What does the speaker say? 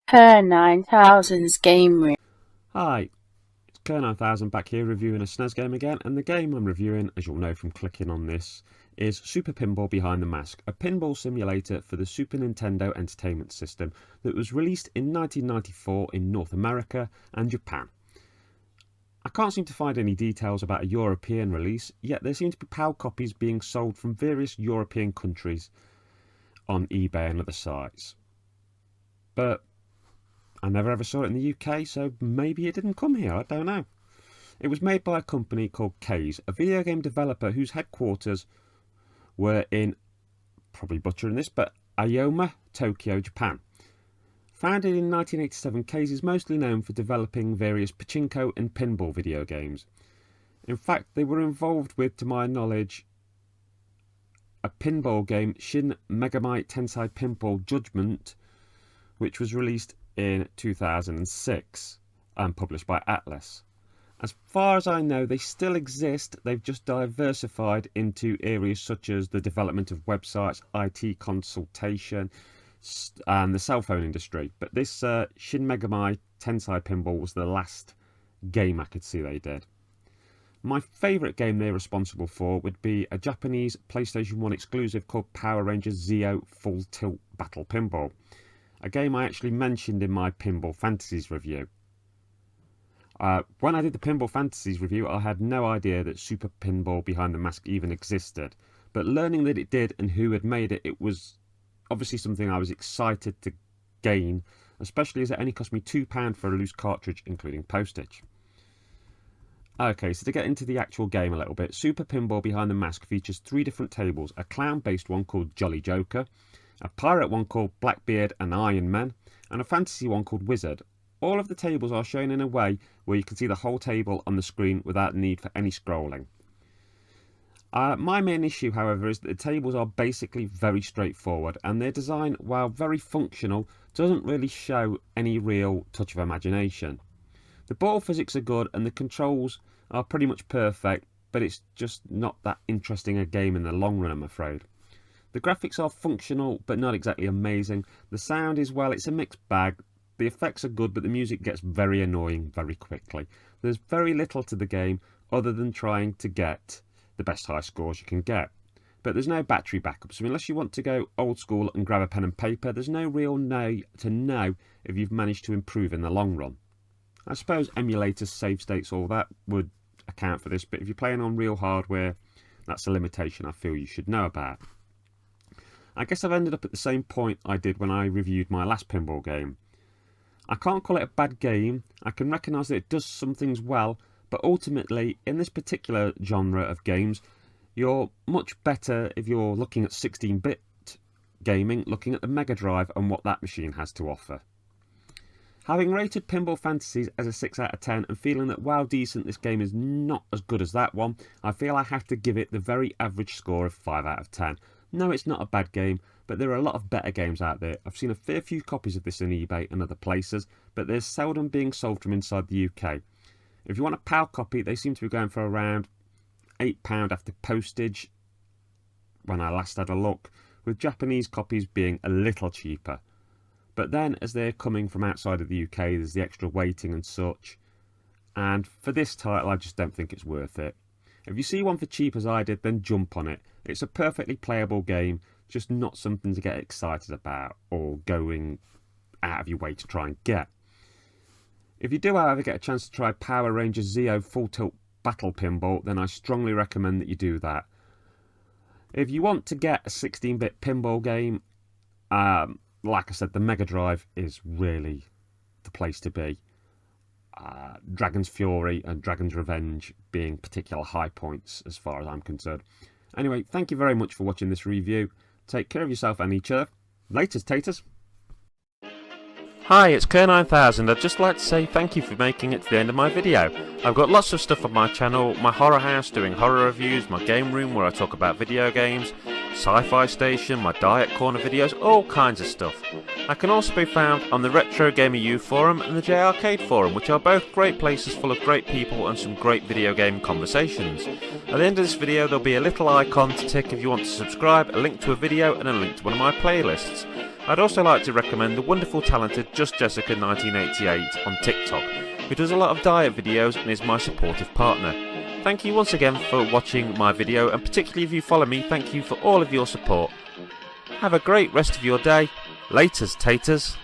KERR9000'S game room. Hi, it's KERR9000 back here reviewing a SNES game again, and the game I'm reviewing, as you'll know from clicking on this, is Super Pinball Behind the Mask, a pinball simulator for the Super Nintendo Entertainment System that was released in 1994 in North America and Japan. I can't seem to find any details about a European release, yet there seem to be PAL copies being sold from various European countries on eBay and other sites. But I never ever saw it in the UK, so maybe it didn't come here, I don't know. It was made by a company called KERR, a video game developer whose headquarters were in, probably butchering this, but Aoyama, Tokyo, Japan. Founded in 1987, KERR is mostly known for developing various pachinko and pinball video games. In fact, they were involved with, to my knowledge, a pinball game, Shin Megami Tensei Pinball Judgment, which was released in 2006 and published by Atlas. As far as I know, they still exist. They've just diversified into areas such as the development of websites, IT consultation, and the cell phone industry. But this Shin Megami Tensei Pinball was the last game I could see they did. My favourite game they're responsible for would be a Japanese PlayStation 1 exclusive called Power Rangers Zeo Full Tilt Battle Pinball, a game I actually mentioned in my Pinball Fantasies review. When I did the Pinball Fantasies review, I had no idea that Super Pinball Behind the Mask even existed, but learning that it did and who had made it, it was obviously something I was excited to gain, especially as it only cost me £2 for a loose cartridge, including postage. Okay, so to get into the actual game a little bit, Super Pinball Behind the Mask features 3 different tables: a clown-based one called Jolly Joker, a pirate one called Blackbeard and Iron Man, and a fantasy one called Wizard. All of the tables are shown in a way where you can see the whole table on the screen without the need for any scrolling. My main issue, however, is that the tables are basically very straightforward, and their design, while very functional, doesn't really show any real touch of imagination. The ball physics are good and the controls are pretty much perfect, but it's just not that interesting a game in the long run, I'm afraid. The graphics are functional but not exactly amazing. The sound is, well, it's a mixed bag. The effects are good, but the music gets very annoying very quickly. There's very little to the game other than trying to get the best high scores you can get. But there's no battery backup, so unless you want to go old school and grab a pen and paper, there's no real way to know if you've managed to improve in the long run. I suppose emulators, save states, all that would account for this, but if you're playing on real hardware, that's a limitation I feel you should know about. I guess I've ended up at the same point I did when I reviewed my last pinball game. I can't call it a bad game. I can recognise that it does some things well, but ultimately, in this particular genre of games, you're much better if you're looking at 16-bit gaming, looking at the Mega Drive and what that machine has to offer. Having rated Pinball Fantasies as a 6 out of 10 and feeling that while decent, this game is not as good as that one, I feel I have to give it the very average score of 5 out of 10. No, it's not a bad game, but there are a lot of better games out there. I've seen a fair few copies of this on eBay and other places, but they're seldom being sold from inside the UK. If you want a PAL copy, they seem to be going for around £8 after postage when I last had a look, with Japanese copies being a little cheaper. But then, as they're coming from outside of the UK, there's the extra waiting and such. And for this title, I just don't think it's worth it. If you see one for cheap as I did, then jump on it. It's a perfectly playable game, just not something to get excited about or going out of your way to try and get. If you do, however, get a chance to try Power Rangers Zeo Full Tilt Battle Pinball, then I strongly recommend that you do that. If you want to get a 16-bit pinball game, like I said, the Mega Drive is really the place to be. Dragon's Fury and Dragon's Revenge being particular high points as far as I'm concerned. Anyway, thank you very much for watching this review. Take care of yourself and each other. Laters, taters. Hi, it's KERR9000. I'd just like to say thank you for making it to the end of my video. I've got lots of stuff on my channel, my horror house doing horror reviews, my game room where I talk about video games, sci-fi station, my diet corner videos, all kinds of stuff. I can also be found on the Retro Gamer U forum and the J Arcade forum, which are both great places full of great people and some great video game conversations. At the end of this video there'll be a little icon to tick if you want to subscribe, a link to a video and a link to one of my playlists. I'd also like to recommend the wonderful talented Just Jessica 1988 on TikTok, who does a lot of diet videos and is my supportive partner. Thank you once again for watching my video, and particularly if you follow me, thank you for all of your support. Have a great rest of your day. Laters, taters.